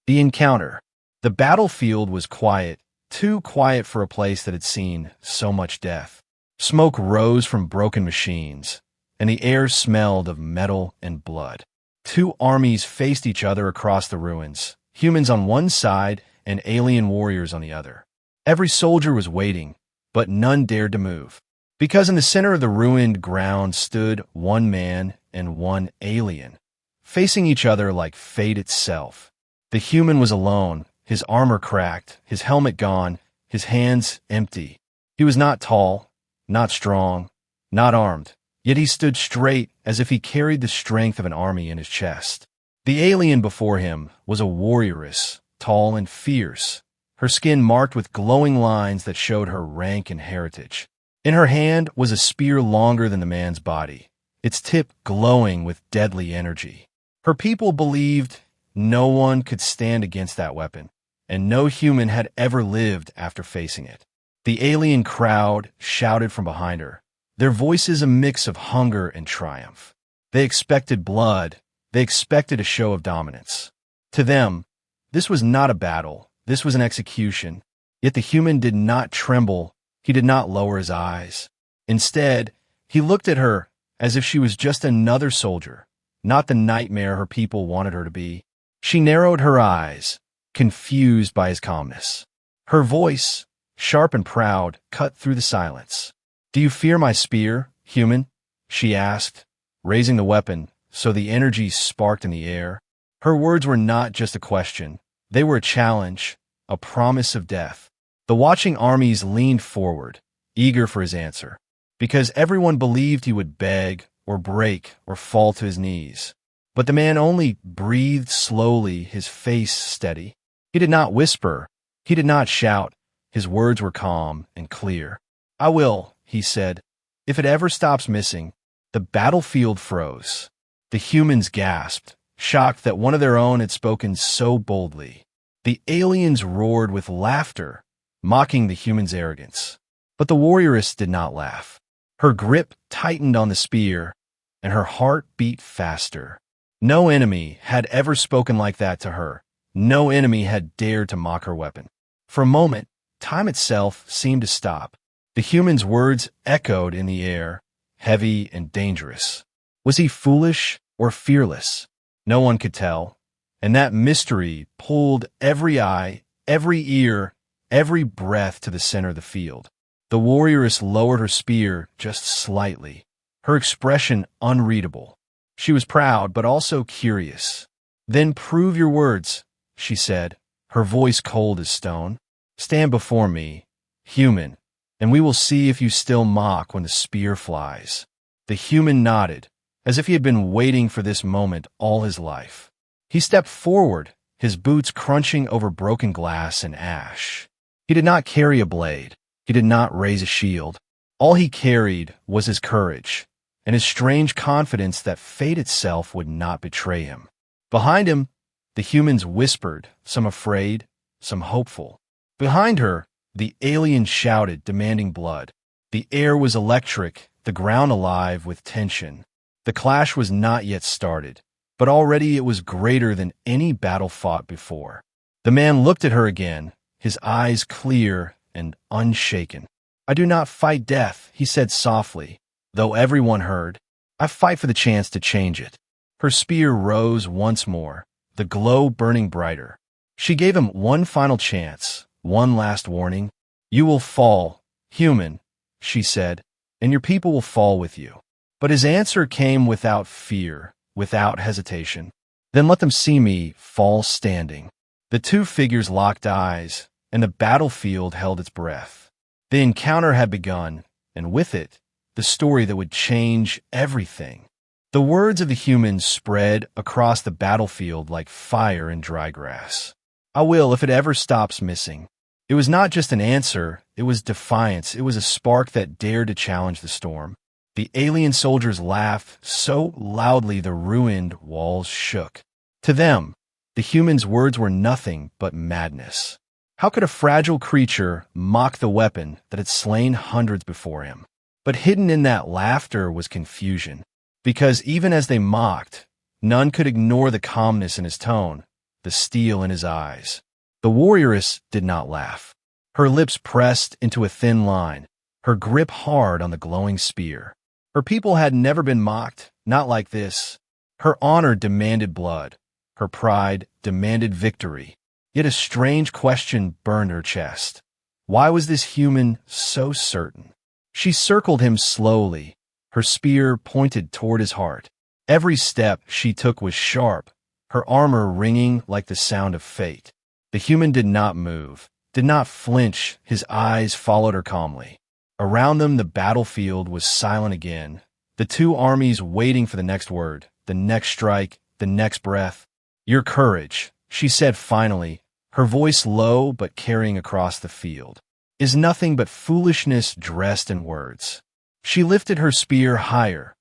The encounter. The battlefield was quiet, too quiet for a place that had seen so much death. Smoke rose from broken machines, and the air smelled of metal and blood. Two armies faced each other across the ruins, humans on one side and alien warriors on the other. Every soldier was waiting, but none dared to move, because in the center of the ruined ground stood one man and one alien, facing each other like fate itself. The human was alone, his armor cracked, his helmet gone, his hands empty. He was not tall, not strong, not armed, yet he stood straight as if he carried the strength of an army in his chest. The alien before him was a warrioress, tall and fierce, her skin marked with glowing lines that showed her rank and heritage. In her hand was a spear longer than the man's body, its tip glowing with deadly energy. Her people believed no one could stand against that weapon, and no human had ever lived after facing it. The alien crowd shouted from behind her, their voices a mix of hunger and triumph. They expected blood. They expected a show of dominance. To them, this was not a battle. This was an execution. Yet the human did not tremble. He did not lower his eyes. Instead, he looked at her as if she was just another soldier, not the nightmare her people wanted her to be. She narrowed her eyes, confused by his calmness. Her voice, sharp and proud, cut through the silence. "Do you fear my spear, human?" she asked, raising the weapon so the energy sparked in the air. Her words were not just a question. They were a challenge, a promise of death. The watching armies leaned forward, eager for his answer, because everyone believed he would beg or break or fall to his knees. But the man only breathed slowly, his face steady. He did not whisper. He did not shout. His words were calm and clear. "I will," he said. "If it ever stops missing." The battlefield froze. The humans gasped, shocked that one of their own had spoken so boldly. The aliens roared with laughter, mocking the humans' arrogance. But the warrioress did not laugh. Her grip tightened on the spear, and her heart beat faster. No enemy had ever spoken like that to her. No enemy had dared to mock her weapon. For a moment, time itself seemed to stop. The human's words echoed in the air, heavy and dangerous. Was he foolish or fearless? No one could tell, and that mystery pulled every eye, every ear, every breath to the center of the field. The warrioress lowered her spear just slightly, her expression unreadable. She was proud, but also curious. "Then prove your words," she said, her voice cold as stone. "Stand before me, human, and we will see if you still mock when the spear flies." The human nodded, as if he had been waiting for this moment all his life. He stepped forward, his boots crunching over broken glass and ash. He did not carry a blade. He did not raise a shield. All he carried was his courage, and his strange confidence that fate itself would not betray him. Behind him, the humans whispered, some afraid, some hopeful. Behind her, the alien shouted, demanding blood. The air was electric, the ground alive with tension. The clash was not yet started, but already it was greater than any battle fought before. The man looked at her again, his eyes clear and unshaken. "I do not fight death," he said softly, though everyone heard. "I fight for the chance to change it." Her spear rose once more, the glow burning brighter. She gave him one final chance, one last warning. "You will fall, human," she said, "and your people will fall with you." But his answer came without fear, without hesitation. "Then let them see me fall standing." The two figures locked eyes, and the battlefield held its breath. The encounter had begun, and with it, the story that would change everything. The words of the humans spread across the battlefield like fire in dry grass. "I will if it ever stops missing." It was not just an answer, it was defiance. It was a spark that dared to challenge the storm. The alien soldiers laughed so loudly the ruined walls shook. To them, the humans' words were nothing but madness. How could a fragile creature mock the weapon that had slain hundreds before him? But hidden in that laughter was confusion, because even as they mocked, none could ignore the calmness in his tone, the steel in his eyes. The warrioress did not laugh. Her lips pressed into a thin line, her grip hard on the glowing spear. Her people had never been mocked, not like this. Her honor demanded blood. Her pride demanded victory. Yet a strange question burned her chest. Why was this human so certain? She circled him slowly, her spear pointed toward his heart. Every step she took was sharp, her armor ringing like the sound of fate. The human did not move, did not flinch, his eyes followed her calmly. Around them the battlefield was silent again, the two armies waiting for the next word, the next strike, the next breath. Your courage, she said finally, her voice low but carrying across the field, is nothing but foolishness dressed in words. She lifted her spear higher,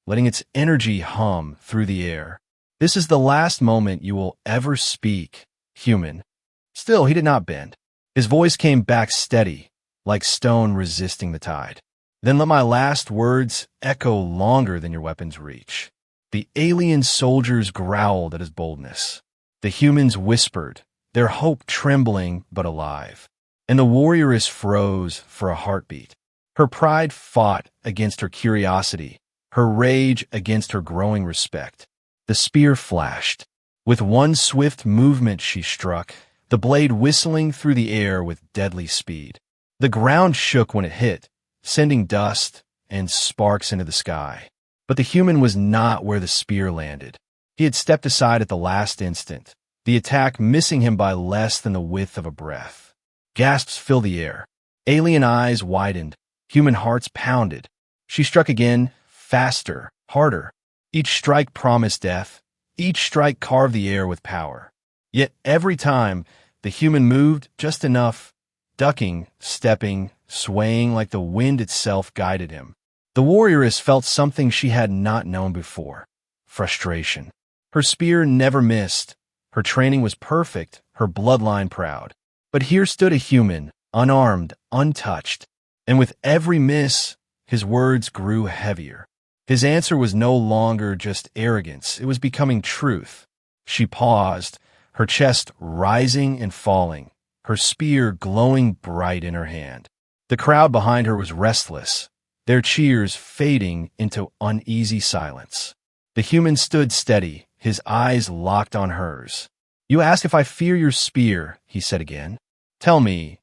letting its energy hum through the air. This is the last moment you will ever speak, human. Still, he did not bend. His voice came back steady, like stone resisting the tide. Then let my last words echo longer than your weapon's reach. The alien soldiers growled at his boldness. The humans whispered, their hope trembling but alive. And the warrioress froze for a heartbeat. Her pride fought against her curiosity, her rage against her growing respect. The spear flashed. With one swift movement she struck, the blade whistling through the air with deadly speed. The ground shook when it hit, sending dust and sparks into the sky. But the human was not where the spear landed. He had stepped aside at the last instant, the attack missing him by less than the width of a breath. Gasps filled the air. Alien eyes widened. Human hearts pounded. She struck again, faster, harder. Each strike promised death. Each strike carved the air with power. Yet every time, the human moved just enough, ducking, stepping, swaying like the wind itself guided him. The warrioress felt something she had not known before. Frustration. Her spear never missed. Her training was perfect, her bloodline proud. But here stood a human, unarmed, untouched. And with every miss, his words grew heavier. His answer was no longer just arrogance, it was becoming truth. She paused, her chest rising and falling, her spear glowing bright in her hand. The crowd behind her was restless, their cheers fading into uneasy silence. The human stood steady, his eyes locked on hers. You ask if I fear your spear, he said again. Tell me,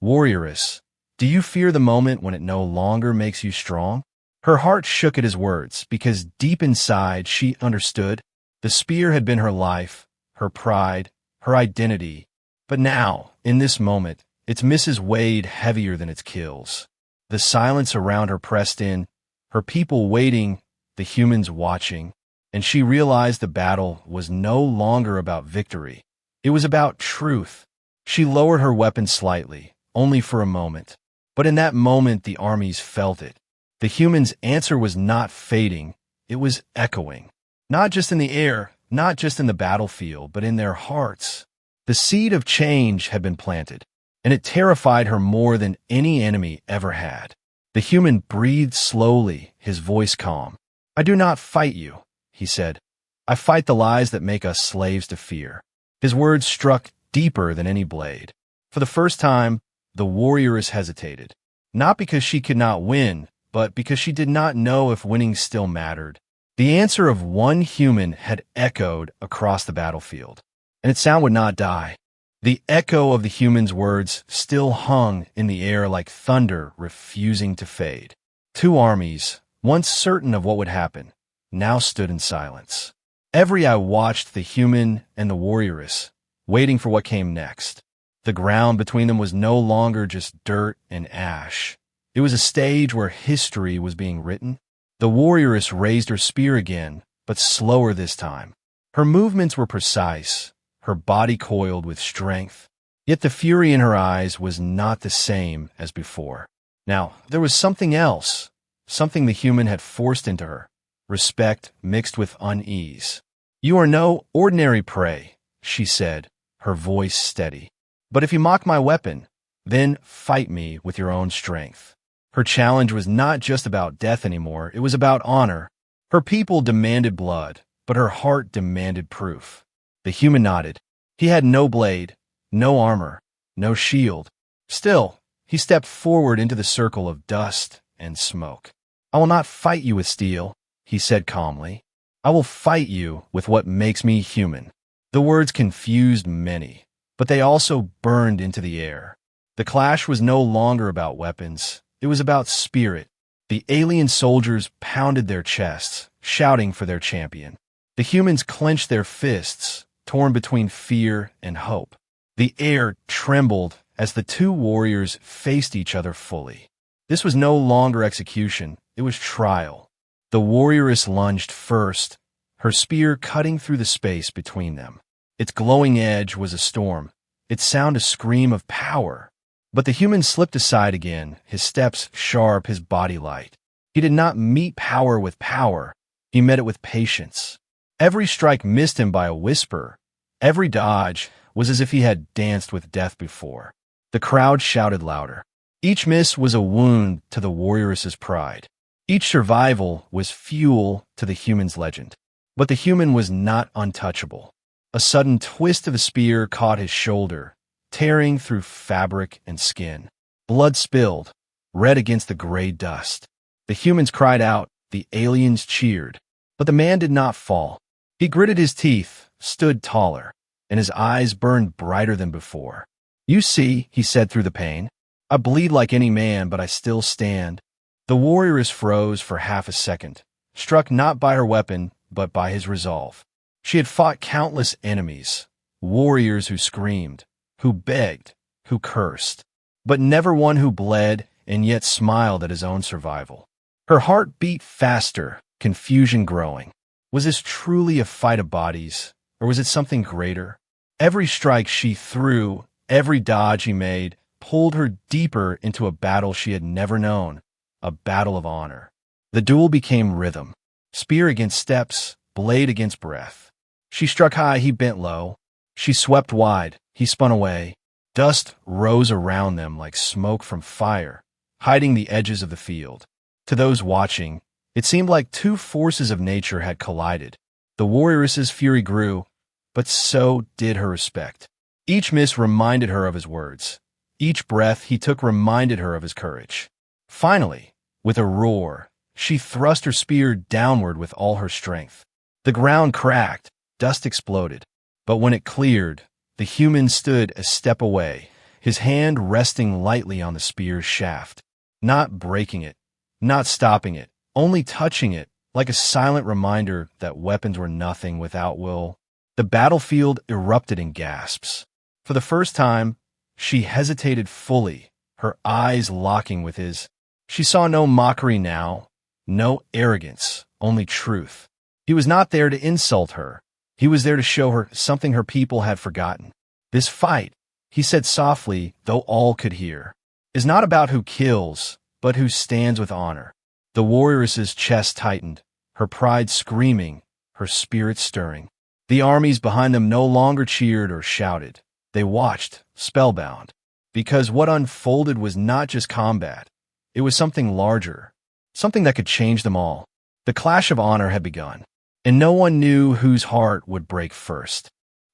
warrioress, do you fear the moment when it no longer makes you strong? Her heart shook at his words, because deep inside she understood. The spear had been her life, her pride, her identity. But now, in this moment, its misses weighed heavier than its kills. The silence around her pressed in, her people waiting, the humans watching, and she realized the battle was no longer about victory. It was about truth. She lowered her weapon slightly, only for a moment. But in that moment, the armies felt it. The humans' answer was not fading, it was echoing. Not just in the air, not just in the battlefield, but in their hearts. The seed of change had been planted, and it terrified her more than any enemy ever had. The human breathed slowly, his voice calm. I do not fight you, he said. I fight the lies that make us slaves to fear. His words struck deeper than any blade. For the first time, the warrioress hesitated, not because she could not win, but because she did not know if winning still mattered. The answer of one human had echoed across the battlefield, and its sound would not die. The echo of the human's words still hung in the air like thunder refusing to fade. Two armies, once certain of what would happen, now stood in silence. Every eye watched the human and the warrioress, waiting for what came next. The ground between them was no longer just dirt and ash. It was a stage where history was being written. The warrioress raised her spear again, but slower this time. Her movements were precise, her body coiled with strength. Yet the fury in her eyes was not the same as before. Now, there was something else, something the human had forced into her, respect mixed with unease. You are no ordinary prey, she said, her voice steady. But if you mock my weapon, then fight me with your own strength. Her challenge was not just about death anymore, it was about honor. Her people demanded blood, but her heart demanded proof. The human nodded. He had no blade, no armor, no shield. Still, he stepped forward into the circle of dust and smoke. "I will not fight you with steel," he said calmly. "I will fight you with what makes me human." The words confused many, but they also burned into the air. The clash was no longer about weapons. It was about spirit. The alien soldiers pounded their chests, shouting for their champion. The humans clenched their fists, torn between fear and hope. The air trembled as the two warriors faced each other fully. This was no longer execution, it was trial. The warrioress lunged first, her spear cutting through the space between them. Its glowing edge was a storm, its sound a scream of power. But the human slipped aside again, his steps sharp, his body light. He did not meet power with power, he met it with patience. Every strike missed him by a whisper. Every dodge was as if he had danced with death before. The crowd shouted louder. Each miss was a wound to the warrioress's pride. Each survival was fuel to the human's legend. But the human was not untouchable. A sudden twist of a spear caught his shoulder, tearing through fabric and skin. Blood spilled, red against the gray dust. The humans cried out, the aliens cheered. But the man did not fall. He gritted his teeth, stood taller, and his eyes burned brighter than before. "You see," he said through the pain, "I bleed like any man, but I still stand." The warrioress froze for half a second, struck not by her weapon, but by his resolve. She had fought countless enemies, warriors who screamed, who begged, who cursed, but never one who bled and yet smiled at his own survival. Her heart beat faster, confusion growing. Was this truly a fight of bodies, or was it something greater? Every strike she threw, every dodge he made, pulled her deeper into a battle she had never known, a battle of honor. The duel became rhythm, spear against steps, blade against breath. She struck high, he bent low. She swept wide, he spun away. Dust rose around them like smoke from fire, hiding the edges of the field. To those watching, it seemed like two forces of nature had collided. The warrioress's fury grew, but so did her respect. Each miss reminded her of his words. Each breath he took reminded her of his courage. Finally, with a roar, she thrust her spear downward with all her strength. The ground cracked, dust exploded. But when it cleared, the human stood a step away, his hand resting lightly on the spear's shaft, not breaking it, not stopping it, only touching it, like a silent reminder that weapons were nothing without will. The battlefield erupted in gasps. For the first time, she hesitated fully, her eyes locking with his. She saw no mockery now, no arrogance, only truth. He was not there to insult her. He was there to show her something her people had forgotten. This fight, he said softly, though all could hear, is not about who kills, but who stands with honor. The warrioress's chest tightened, her pride screaming, her spirit stirring. The armies behind them no longer cheered or shouted. They watched, spellbound, because what unfolded was not just combat. It was something larger, something that could change them all. The clash of honor had begun, and no one knew whose heart would break first.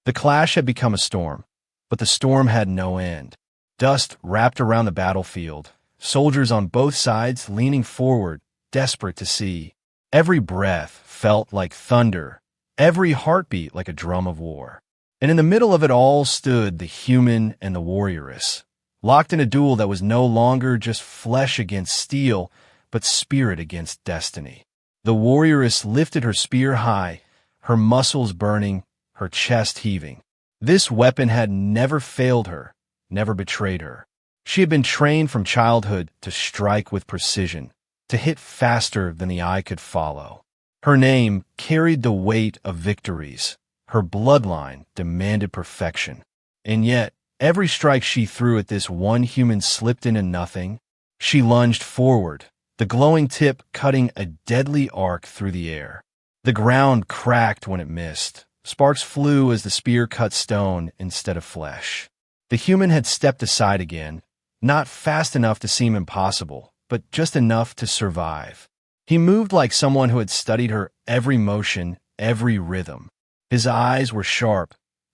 The clash had become a storm, but the storm had no end. Dust wrapped around the battlefield, soldiers on both sides leaning forward, desperate to see. Every breath felt like thunder, every heartbeat like a drum of war. And in the middle of it all stood the human and the warrioress, locked in a duel that was no longer just flesh against steel, but spirit against destiny. The warrioress lifted her spear high, her muscles burning, her chest heaving. This weapon had never failed her, never betrayed her. She had been trained from childhood to strike with precision, to hit faster than the eye could follow. Her name carried the weight of victories. Her bloodline demanded perfection. And yet, every strike she threw at this one human slipped into nothing. She lunged forward, the glowing tip cutting a deadly arc through the air. The ground cracked when it missed. Sparks flew as the spear cut stone instead of flesh. The human had stepped aside again, not fast enough to seem impossible, but just enough to survive. He moved like someone who had studied her every motion, every rhythm. His eyes were sharp,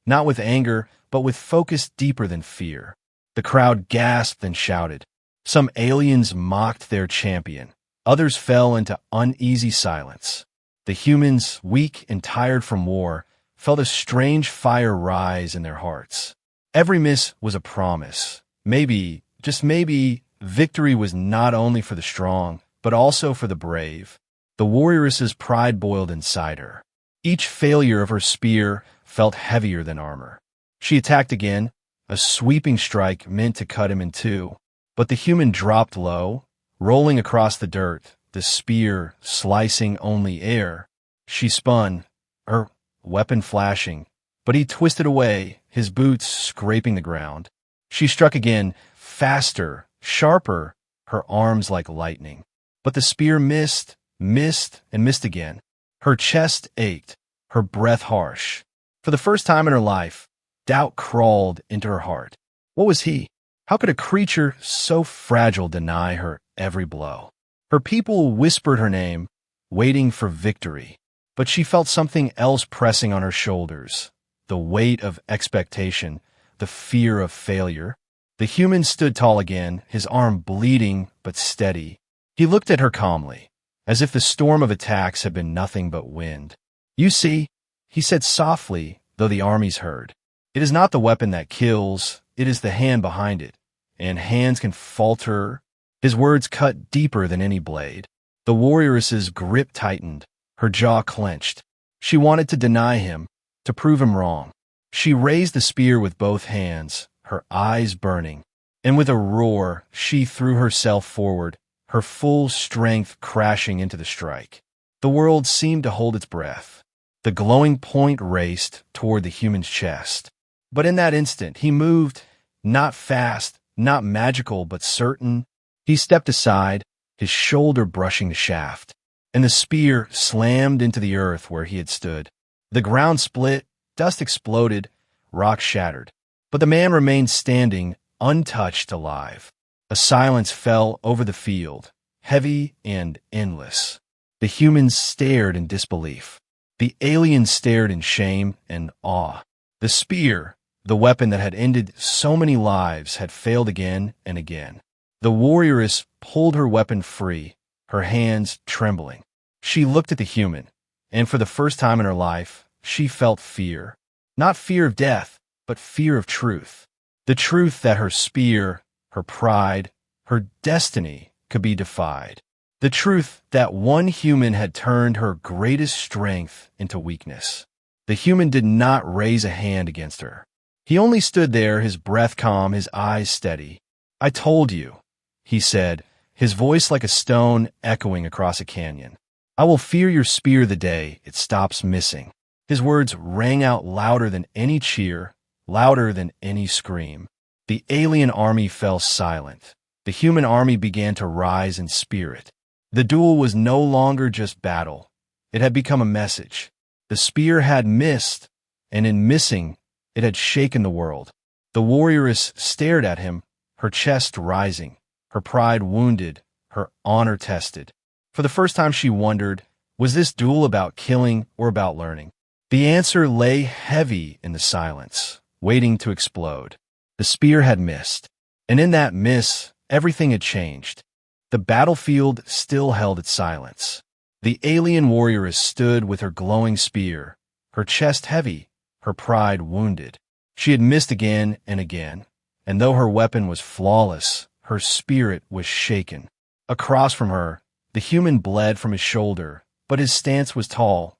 not with anger, but with focus deeper than fear. The crowd gasped and shouted. Some aliens mocked their champion. Others fell into uneasy silence. The humans, weak and tired from war, felt a strange fire rise in their hearts. Every miss was a promise. Maybe, just maybe, victory was not only for the strong, but also for the brave. The warrioress's pride boiled inside her. Each failure of her spear felt heavier than armor. She attacked again, a sweeping strike meant to cut him in two. But the human dropped low, rolling across the dirt, the spear slicing only air. She spun, her weapon flashing, but he twisted away, his boots scraping the ground. She struck again, faster, sharper, her arms like lightning. But the spear missed, and missed again. Her chest ached, her breath harsh. For the first time in her life, doubt crawled into her heart. What was he? How could a creature so fragile deny her every blow? Her people whispered her name, waiting for victory. But she felt something else pressing on her shoulders. The weight of expectation, the fear of failure. The human stood tall again, his arm bleeding but steady. He looked at her calmly, as if the storm of attacks had been nothing but wind. You see, he said softly, though the armies heard. It is not the weapon that kills, it is the hand behind it. And hands can falter. His words cut deeper than any blade. The warrioress's grip tightened, her jaw clenched. She wanted to deny him, to prove him wrong. She raised the spear with both hands, her eyes burning, and with a roar, she threw herself forward, her full strength crashing into the strike. The world seemed to hold its breath. The glowing point raced toward the human's chest. But in that instant, he moved, not fast, not magical, but certain. He stepped aside, his shoulder brushing the shaft, and the spear slammed into the earth where he had stood. The ground split, dust exploded, rock shattered. But the man remained standing, untouched, alive. A silence fell over the field, heavy and endless. The humans stared in disbelief. The aliens stared in shame and awe. The spear, the weapon that had ended so many lives, had failed again and again. The warrioress pulled her weapon free, her hands trembling. She looked at the human, and for the first time in her life, she felt fear. Not fear of death, but fear of truth. The truth that her spear, her pride, her destiny could be defied. The truth that one human had turned her greatest strength into weakness. The human did not raise a hand against her. He only stood there, his breath calm, his eyes steady. I told you, he said, his voice like a stone echoing across a canyon. I will fear your spear the day it stops missing. His words rang out louder than any cheer, louder than any scream. The alien army fell silent. The human army began to rise in spirit. The duel was no longer just battle. It had become a message. The spear had missed, and in missing, it had shaken the world. The warrioress stared at him, her chest rising, her pride wounded, her honor tested. For the first time she wondered, was this duel about killing or about learning? The answer lay heavy in the silence, waiting to explode. The spear had missed, and in that miss, everything had changed. The battlefield still held its silence. The alien warrioress stood with her glowing spear, her chest heavy, her pride wounded. She had missed again and again, and though her weapon was flawless, her spirit was shaken. Across from her, the human bled from his shoulder, but his stance was tall,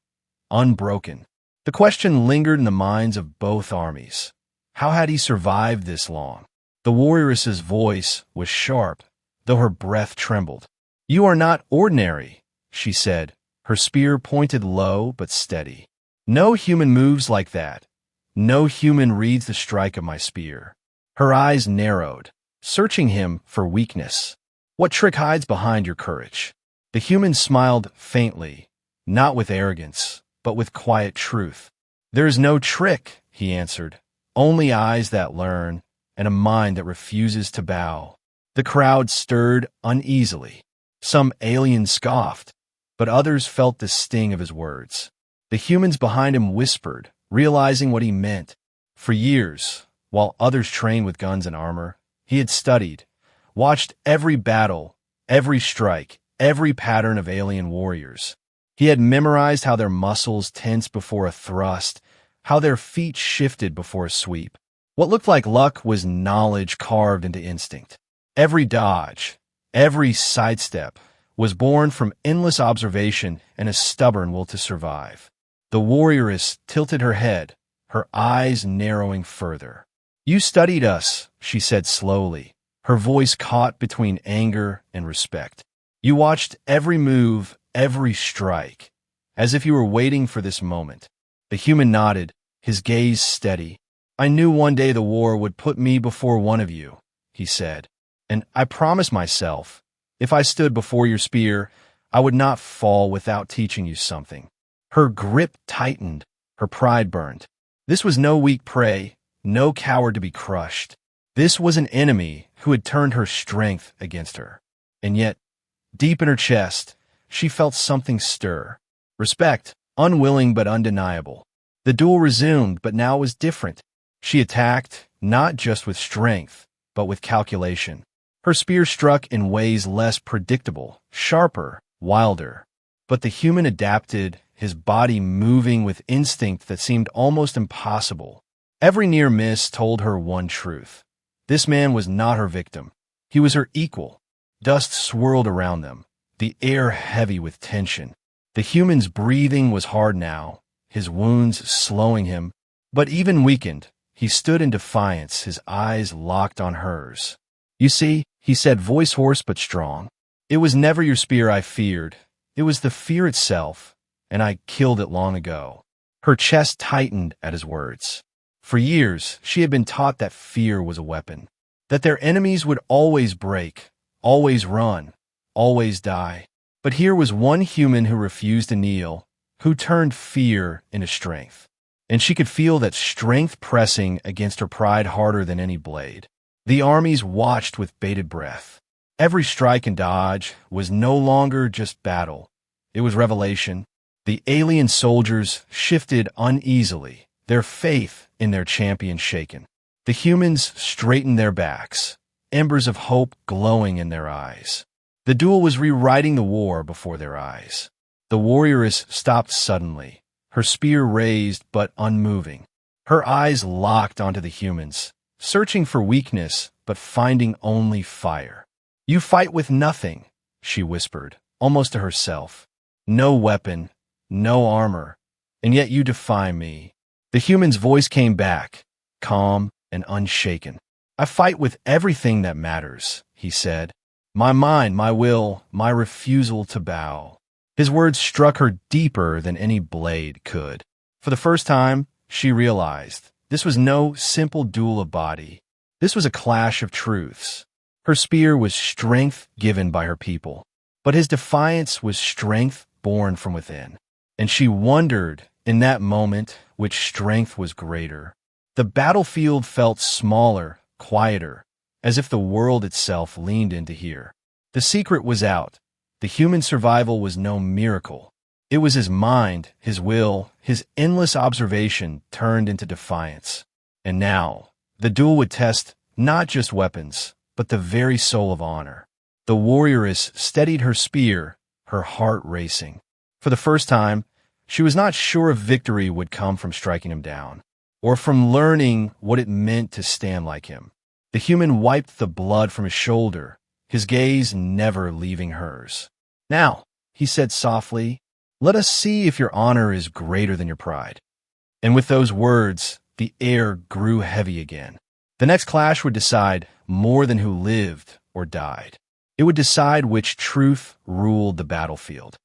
unbroken. The question lingered in the minds of both armies. How had he survived this long? The warrioress's voice was sharp, though her breath trembled. You are not ordinary, she said, her spear pointed low but steady. No human moves like that. No human reads the strike of my spear. Her eyes narrowed, searching him for weakness. What trick hides behind your courage? The human smiled faintly, not with arrogance, but with quiet truth. There is no trick, he answered, only eyes that learn and a mind that refuses to bow. The crowd stirred uneasily. Some aliens scoffed, but others felt the sting of his words. The humans behind him whispered, realizing what he meant. For years, while others trained with guns and armor, he had studied, watched every battle, every strike, every pattern of alien warriors. He had memorized how their muscles tensed before a thrust, how their feet shifted before a sweep. What looked like luck was knowledge carved into instinct. Every dodge, every sidestep was born from endless observation and a stubborn will to survive. The warrioress tilted her head, her eyes narrowing further. "You studied us," she said slowly, her voice caught between anger and respect. "You watched every move, every strike, as if you were waiting for this moment." The human nodded, his gaze steady. "I knew one day the war would put me before one of you," he said. "And I promised myself, if I stood before your spear, I would not fall without teaching you something." Her grip tightened, her pride burned. This was no weak prey, no coward to be crushed. This was an enemy who had turned her strength against her. And yet, deep in her chest, she felt something stir. Respect, unwilling but undeniable. The duel resumed, but now it was different. She attacked, not just with strength, but with calculation. Her spear struck in ways less predictable, sharper, wilder. But the human adapted, his body moving with instinct that seemed almost impossible. Every near miss told her one truth. This man was not her victim. He was her equal. Dust swirled around them, the air heavy with tension. The human's breathing was hard now, his wounds slowing him. But even weakened, he stood in defiance, his eyes locked on hers. "You see," he said, voice hoarse but strong, "it was never your spear I feared. It was the fear itself, and I killed it long ago." Her chest tightened at his words. For years, she had been taught that fear was a weapon, that their enemies would always break, always run, always die. But here was one human who refused to kneel, who turned fear into strength. And she could feel that strength pressing against her pride harder than any blade. The armies watched with bated breath. Every strike and dodge was no longer just battle. It was revelation. The alien soldiers shifted uneasily, their faith in their champion shaken. The humans straightened their backs, embers of hope glowing in their eyes. The duel was rewriting the war before their eyes. The warrioress stopped suddenly, her spear raised but unmoving. Her eyes locked onto the humans, searching for weakness but finding only fire. "You fight with nothing," she whispered, almost to herself. "No weapon, no armor, and yet you defy me." The human's voice came back, calm and unshaken. "I fight with everything that matters," he said. "My mind, my will, my refusal to bow." His words struck her deeper than any blade could. For the first time, she realized this was no simple duel of body. This was a clash of truths. Her spear was strength given by her people, but his defiance was strength born from within. And she wondered, in that moment, which strength was greater. The battlefield felt smaller, quieter, as if the world itself leaned in to hear. The secret was out. The human survival was no miracle. It was his mind, his will, his endless observation turned into defiance. And now, the duel would test not just weapons, but the very soul of honor. The warrioress steadied her spear, her heart racing. For the first time, she was not sure if victory would come from striking him down, or from learning what it meant to stand like him. The human wiped the blood from his shoulder, his gaze never leaving hers. "Now," he said softly, "let us see if your honor is greater than your pride." And with those words, the air grew heavy again. The next clash would decide more than who lived or died. It would decide which truth ruled the battlefield.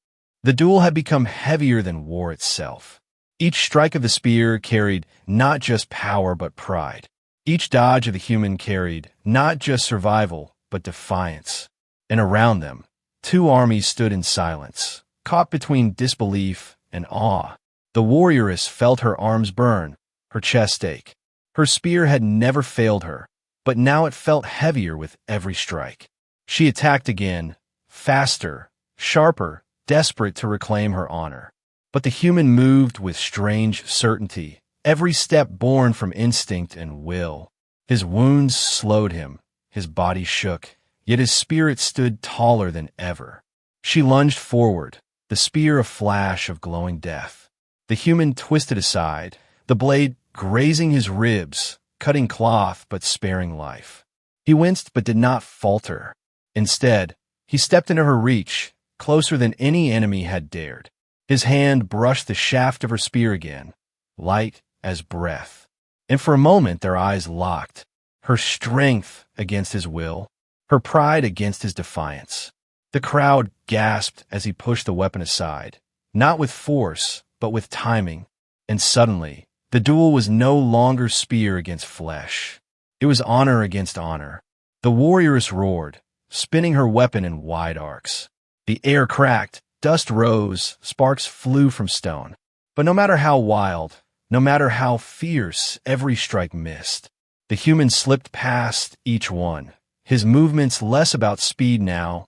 The duel had become heavier than war itself. Each strike of the spear carried not just power but pride. Each dodge of the human carried not just survival but defiance. And around them, two armies stood in silence, caught between disbelief and awe. The warrioress felt her arms burn, her chest ache. Her spear had never failed her, but now it felt heavier with every strike. She attacked again, faster, sharper, desperate to reclaim her honor. But the human moved with strange certainty, every step born from instinct and will. His wounds slowed him, his body shook, yet his spirit stood taller than ever. She lunged forward, the spear a flash of glowing death. The human twisted aside, the blade grazing his ribs, cutting cloth but sparing life. He winced but did not falter. Instead, he stepped into her reach, closer than any enemy had dared. His hand brushed the shaft of her spear again, light as breath. And for a moment their eyes locked, her strength against his will, her pride against his defiance. The crowd gasped as he pushed the weapon aside, not with force, but with timing. And suddenly, the duel was no longer spear against flesh. It was honor against honor. The warrioress roared, spinning her weapon in wide arcs. The air cracked, dust rose, sparks flew from stone. But no matter how wild, no matter how fierce, every strike missed. The human slipped past each one, his movements less about speed now,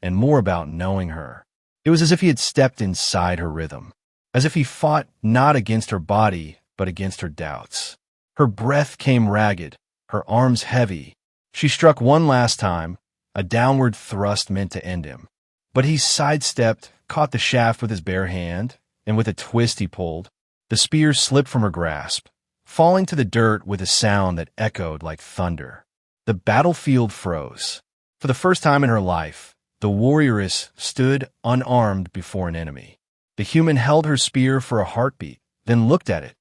and more about knowing her. It was as if he had stepped inside her rhythm, as if he fought not against her body, but against her doubts. Her breath came ragged, her arms heavy. She struck one last time, a downward thrust meant to end him. But he sidestepped, caught the shaft with his bare hand, and with a twist he pulled. The spear slipped from her grasp, falling to the dirt with a sound that echoed like thunder. The battlefield froze. For the first time in her life, the warrioress stood unarmed before an enemy. The human held her spear for a heartbeat, then looked at it,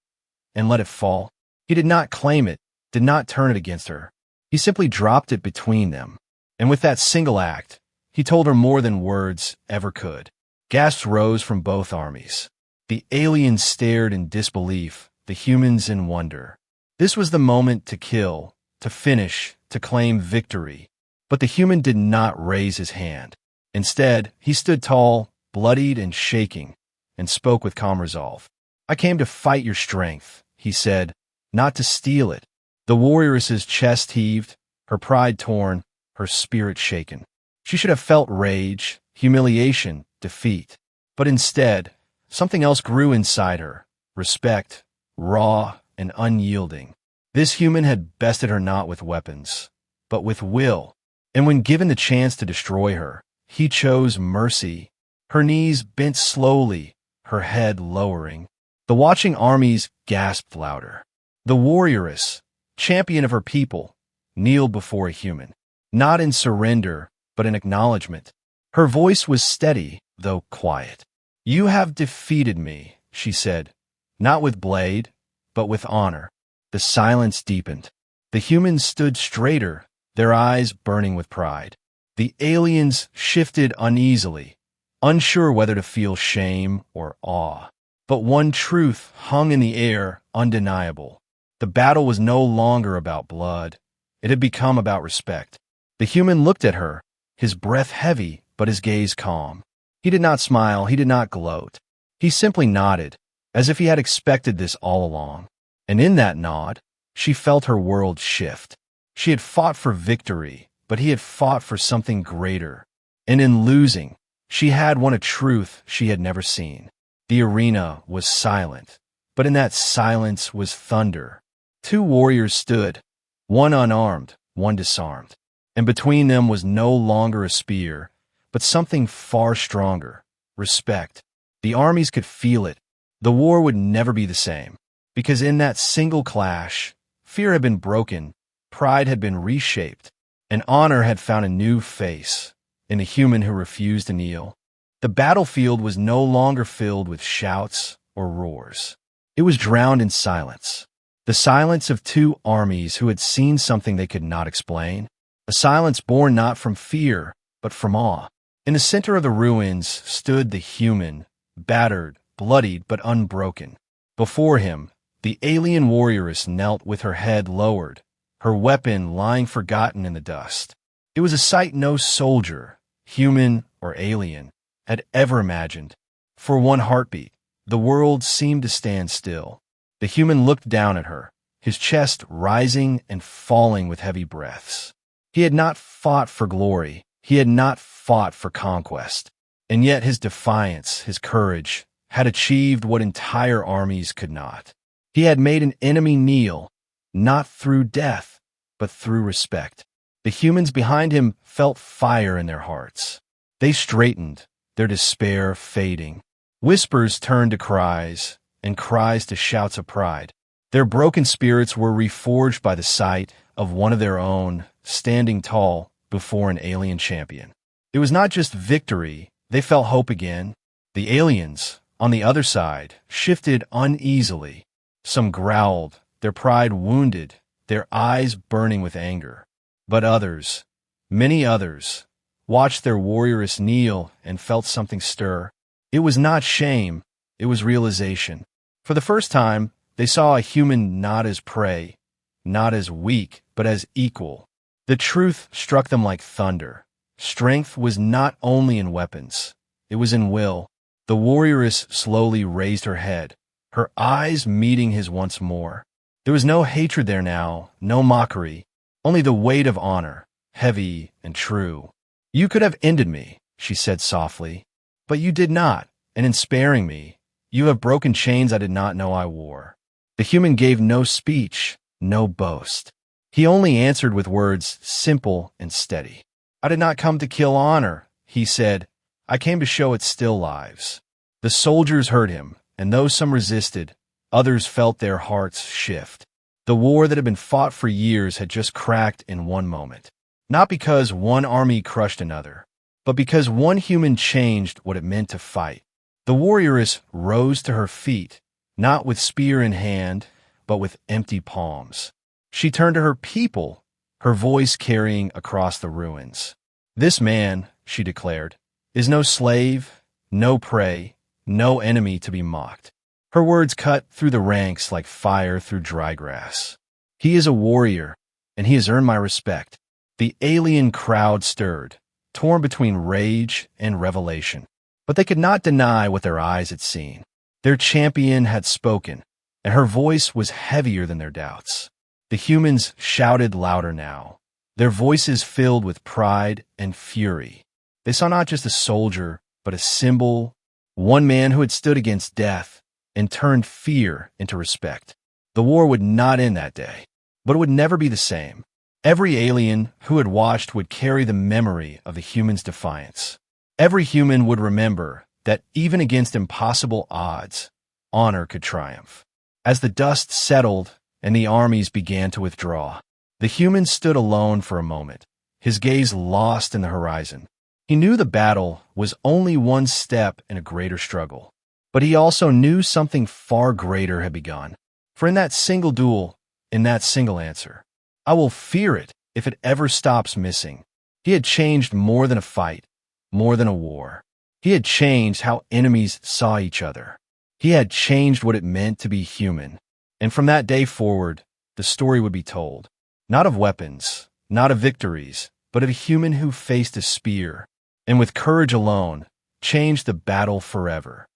and let it fall. He did not claim it, did not turn it against her. He simply dropped it between them. And with that single act, he told her more than words ever could. Gasps rose from both armies. The aliens stared in disbelief, the humans in wonder. This was the moment to kill, to finish, to claim victory. But the human did not raise his hand. Instead, he stood tall, bloodied and shaking, and spoke with calm resolve. "I came to fight your strength," he said, "not to steal it." The warrioress's chest heaved, her pride torn, her spirit shaken. She should have felt rage, humiliation, defeat. But instead, something else grew inside her, respect, raw and unyielding. This human had bested her not with weapons, but with will. And when given the chance to destroy her, he chose mercy. Her knees bent slowly, her head lowering. The watching armies gasped louder. The warrioress, champion of her people, kneeled before a human, not in surrender, but in acknowledgement. Her voice was steady, though quiet. "You have defeated me," she said, "not with blade, but with honor." The silence deepened. The humans stood straighter, their eyes burning with pride. The aliens shifted uneasily, unsure whether to feel shame or awe. But one truth hung in the air, undeniable. The battle was no longer about blood. It had become about respect. The human looked at her, his breath heavy, but his gaze calm. He did not smile, he did not gloat. He simply nodded, as if he had expected this all along. And in that nod, she felt her world shift. She had fought for victory, but he had fought for something greater. And in losing, she had won a truth she had never seen. The arena was silent, but in that silence was thunder. Two warriors stood, one unarmed, one disarmed. And between them was no longer a spear, but something far stronger, respect. The armies could feel it. The war would never be the same, because in that single clash, fear had been broken, pride had been reshaped, and honor had found a new face in a human who refused to kneel. The battlefield was no longer filled with shouts or roars. It was drowned in silence. The silence of two armies who had seen something they could not explain. A silence born not from fear, but from awe. In the center of the ruins stood the human, battered, bloodied, but unbroken. Before him, the alien warrioress knelt with her head lowered, her weapon lying forgotten in the dust. It was a sight no soldier, human or alien, had ever imagined. For one heartbeat, the world seemed to stand still. The human looked down at her, his chest rising and falling with heavy breaths. He had not fought for glory. He had not fought for conquest. And yet his defiance, his courage, had achieved what entire armies could not. He had made an enemy kneel, not through death, but through respect. The humans behind him felt fire in their hearts. They straightened, their despair fading. Whispers turned to cries, and cries to shouts of pride. Their broken spirits were reforged by the sight of one of their own standing tall before an alien champion. It was not just victory, they felt hope again. The aliens, on the other side, shifted uneasily. Some growled, their pride wounded, their eyes burning with anger. But others, many others, watched their warrioress kneel and felt something stir. It was not shame, it was realization. For the first time, they saw a human not as prey, not as weak, but as equal. The truth struck them like thunder. Strength was not only in weapons, it was in will. The warrioress slowly raised her head, her eyes meeting his once more. There was no hatred there now, no mockery, only the weight of honor, heavy and true. "You could have ended me," she said softly, "but you did not, and in sparing me, you have broken chains I did not know I wore." The human gave no speech, no boast. He only answered with words simple and steady. "I did not come to kill honor," he said. "I came to show it still lives." The soldiers heard him, and though some resisted, others felt their hearts shift. The war that had been fought for years had just cracked in one moment. Not because one army crushed another, but because one human changed what it meant to fight. The warrioress rose to her feet, not with spear in hand, but with empty palms. She turned to her people, her voice carrying across the ruins. "This man," she declared, "is no slave, no prey, no enemy to be mocked." Her words cut through the ranks like fire through dry grass. "He is a warrior, and he has earned my respect." The alien crowd stirred, torn between rage and revelation. But they could not deny what their eyes had seen. Their champion had spoken, and her voice was heavier than their doubts. The humans shouted louder now, their voices filled with pride and fury. They saw not just a soldier, but a symbol, one man who had stood against death and turned fear into respect. The war would not end that day, but it would never be the same. Every alien who had watched would carry the memory of the human's defiance. Every human would remember that even against impossible odds, honor could triumph. As the dust settled and the armies began to withdraw, the human stood alone for a moment, his gaze lost in the horizon. He knew the battle was only one step in a greater struggle, but he also knew something far greater had begun. For in that single duel, in that single answer, "I will fear it if it ever stops missing," he had changed more than a fight, more than a war. He had changed how enemies saw each other. He had changed what it meant to be human. And from that day forward, the story would be told. Not of weapons, not of victories, but of a human who faced a spear, and with courage alone, changed the battle forever.